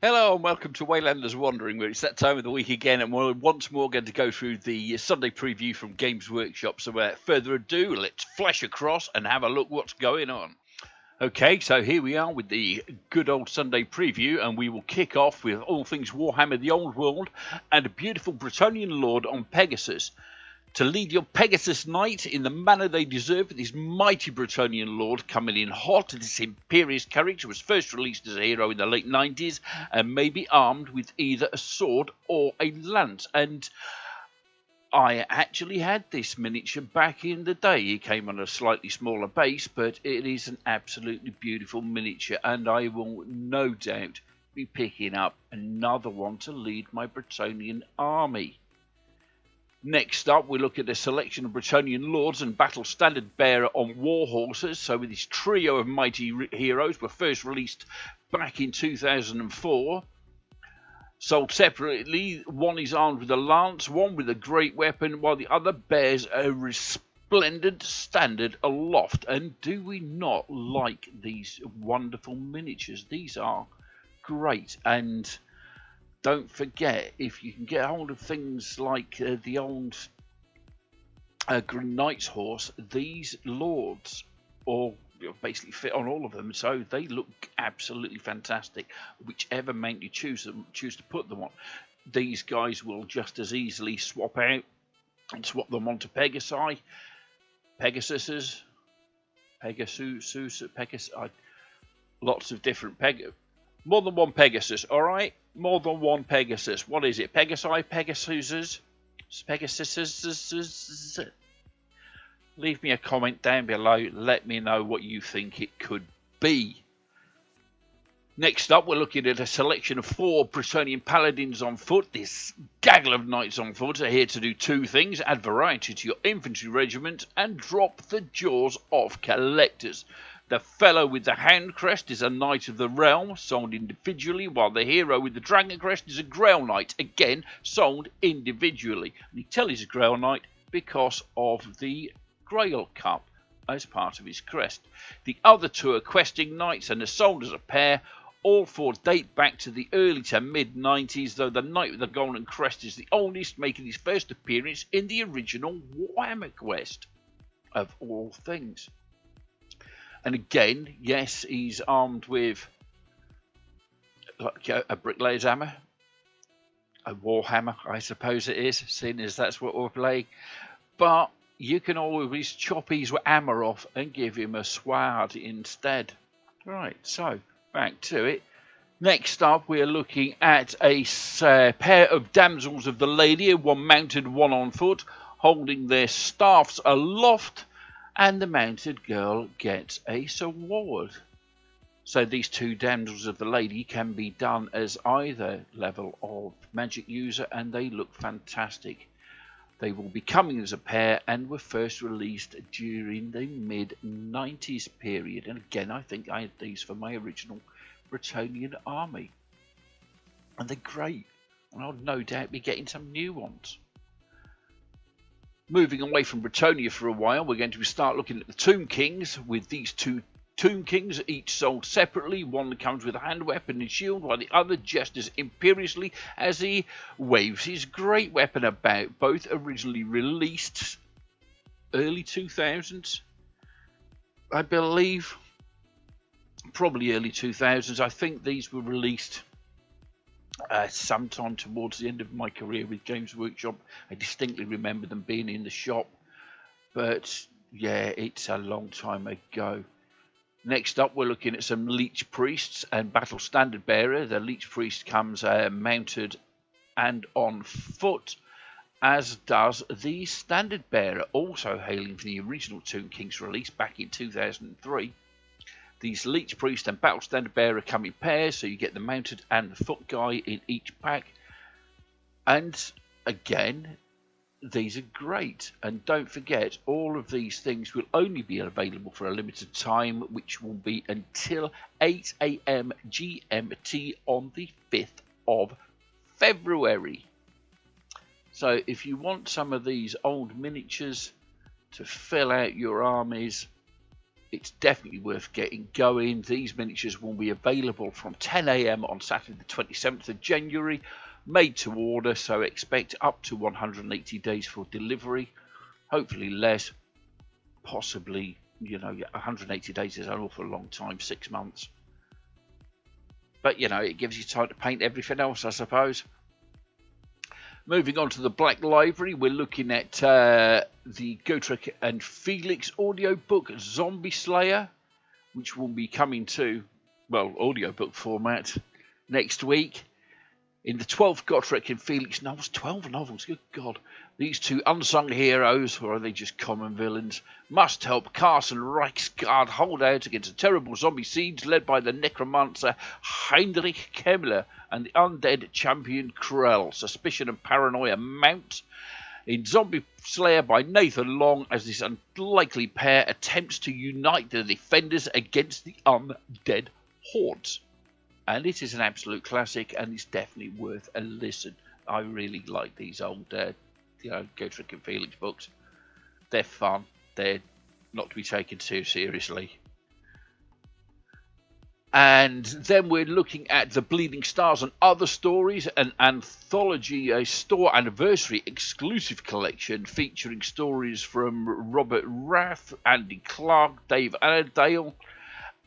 Hello and welcome to Waylander's Wandering, where it's that time of the week again, and we're once more going to go through the Sunday preview from Games Workshop. So without further ado, let's flash across and have a look what's going on. Okay, so here we are with the good old Sunday preview, and we will kick off with all things Warhammer the Old World and a beautiful Bretonnian lord on Pegasus. To lead your Pegasus Knight in the manner they deserve, this mighty Bretonnian lord coming in hot. This imperious character was first released as a hero in the late 90s and may be armed with either a sword or a lance. And I actually had this miniature back in the day. It came on a slightly smaller base, but it is an absolutely beautiful miniature, and I will no doubt be picking up another one to lead my Bretonnian army. Next up, we look at a selection of Bretonnian lords and battle standard bearer on war horses. So with this trio of mighty heroes were first released back in 2004. Sold separately, one is armed with a lance, one with a great weapon, while the other bears a resplendent standard aloft. And do we not like these wonderful miniatures? These are great. And don't forget, if you can get hold of things like the old Green Knight's horse, these lords or basically fit on all of them, so they look absolutely fantastic. Whichever mount you choose to put them on, these guys will just as easily swap out and swap them onto Pegasus, lots of different more than one Pegasus, all right? More than one Pegasus. What is it? Pegasuses? Leave me a comment down below. Let me know what you think it could be. Next up, we're looking at a selection of 4 Bretonnian paladins on foot. This gaggle of knights on foot are here to do 2 things: add variety to your infantry regiment and drop the jaws off collectors. The fellow with the hound crest is a knight of the realm, sold individually, while the hero with the dragon crest is a grail knight, again sold individually. And you tell he's a grail knight because of the Grail Cup as part of his crest. The other 2 are questing knights and are sold as a pair. All 4 date back to the early to mid-90s, though the knight with the golden crest is the oldest, making his first appearance in the original Warhammer quest, of all things. And again, yes, he's armed with like a bricklayer's hammer, a war hammer, I suppose it is, seeing as that's what we're playing. But you can always chop his hammer off and give him a sword instead. Right, so back to it. Next up, we're looking at a pair of damsels of the lady, one mounted, one on foot, holding their staffs aloft, and the mounted girl gets a sword. So these 2 damsels of the lady can be done as either level of magic user, and they look fantastic. They will be coming as a pair and were first released during the mid-90s period. And again, I think I had these for my original Bretonnian army. And they're great. And I'll no doubt be getting some new ones. Moving away from Bretonnia for a while, we're going to start looking at the Tomb Kings, with these 2 Tomb Kings each sold separately. One that comes with a hand weapon and shield, while the other gestures imperiously as he waves his great weapon about. Both originally released early 2000s, I believe. Probably early 2000s. I think these were released sometime towards the end of my career with Games Workshop. I distinctly remember them being in the shop, but yeah, it's a long time ago. Next up, we're looking at some Leech Priests and Battle Standard Bearer. The Leech Priest comes mounted and on foot, as does the Standard Bearer, also hailing from the original Tomb Kings release back in 2003. These Leech Priest and Battle Standard Bearer come in pairs, so you get the mounted and the foot guy in each pack. And again, these are great. And don't forget, all of these things will only be available for a limited time, which will be until 8 AM GMT on the 5th of February. So if you want some of these old miniatures to fill out your armies, It's definitely worth getting going. These miniatures will be available from 10 a.m. on Saturday the 27th of January, made to order, so expect up to 180 days for delivery, hopefully less, possibly, 180 days is an awful long time, 6 months. But, it gives you time to paint everything else, I suppose. Moving on to the Black Library, we're looking at the Gotrek and Felix audiobook Zombie Slayer, which will be coming to, audiobook format next week. In the 12th Gotrek and Felix novels, 12 novels, good God. These two unsung heroes, or are they just common villains, must help Carson Reichsgard hold out against a terrible zombie siege led by the necromancer Heinrich Kemmler and the undead champion Krell. Suspicion and paranoia mount in Zombie Slayer by Nathan Long as this unlikely pair attempts to unite the defenders against the undead hordes. And it is an absolute classic, and it's definitely worth a listen. I really like these old, Gotrek and Felix books. They're fun. They're not to be taken too seriously. And then we're looking at the Bleeding Stars and Other Stories, an anthology, a store anniversary exclusive collection featuring stories from Robert Raff, Andy Clark, Dave Annandale,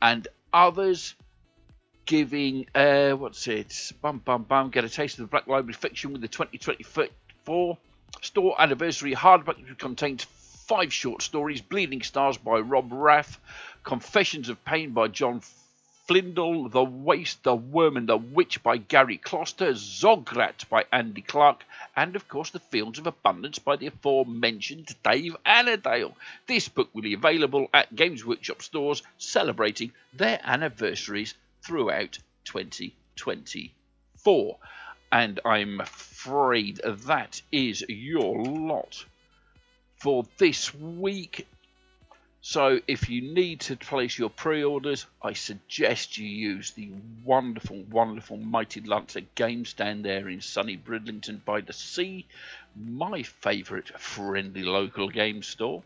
and others. Giving, get a taste of the Black Library fiction with the 2024 store anniversary hardback, which contains 5 short stories: Bleeding Stars by Rob Raff, Confessions of Pain by John Flindle, The Waste, The Worm and the Witch by Gary Kloster, Zograt by Andy Clark, and of course The Fields of Abundance by the aforementioned Dave Annandale. This book will be available at Games Workshop stores celebrating their anniversaries throughout 2024. And I'm afraid that is your lot for this week. So if you need to place your pre-orders, I suggest you use the wonderful, wonderful Mighty Lancer game stand there in sunny Bridlington by the sea, my favourite friendly local game store.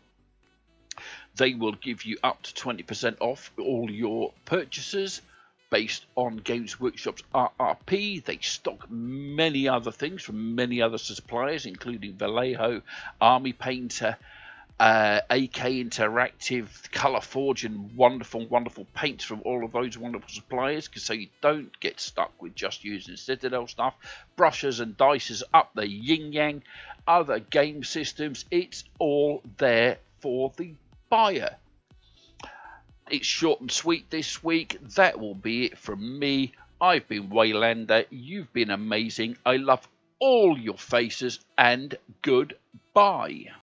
They will give you up to 20% off all your purchases based on Games Workshop's RRP. They stock many other things from many other suppliers, including Vallejo, Army Painter, AK Interactive, Colour Forge, and wonderful, wonderful paints from all of those wonderful suppliers, so you don't get stuck with just using Citadel stuff. Brushes and dices up the yin-yang, other game systems, it's all there for the buyer. It's short and sweet this week. That will be it from me. I've been Waylander. You've been amazing. I love all your faces, and goodbye.